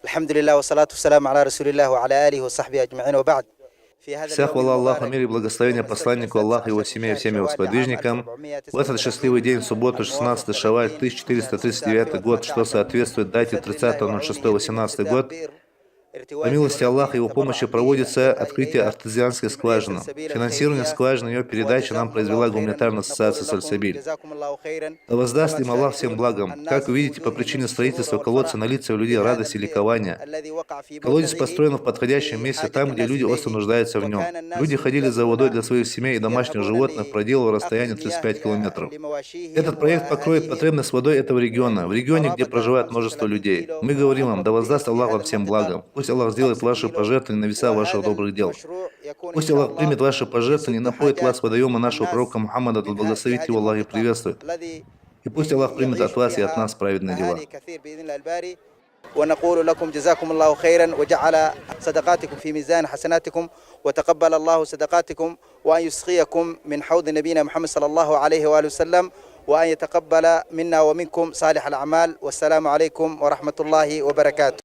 Альхамдулиллах, вассалату вассаляму аля расулиллах, ва аля алихи ва сахби аджмаин, ва ба'д. Вся хвала Аллаху, мир и благословение посланнику Аллаха, его семье и всем его сподвижникам. В этот счастливый день, в субботу, 16 Шаваль, 1439 год, что соответствует дате 30.06.18 год, по милости Аллаха и его помощи проводится открытие артезианской скважины. Финансирование скважины и ее передача нам произвела гуманитарная ассоциация «Сальсабиль». Да воздаст им Аллах всем благом. Как вы видите, по причине строительства колодца на лицах у людей радость и ликование. Колодец построен в подходящем месте, там, где люди остро нуждаются в нем. Люди ходили за водой для своих семей и домашних животных, проделав расстояние 35 километров. Этот проект покроет потребность водой этого региона, в регионе, где проживает множество людей. Мы говорим вам, да воздаст Аллах вам всем благом. Пусть Аллах сделает ваши пожертвования на веса ваших добрых дел. Пусть Аллах примет ваши пожертвования и напоит вас водоема нашего пророка Мухаммада, да благословит его Аллах и приветствует. И пусть Аллах примет от вас и от нас праведные дела. ونقول لكم جزاكم الله خيرا وجعل صدقاتكم في ميزان حسناتكم وتقبل الله صدقاتكم وأن يسقيكم من حوض نبينا محمد صلى الله عليه وآله وسلم وأن يتقبل منا ومنكم صالح الأعمال والسلام عليكم ورحمة الله وبركاته.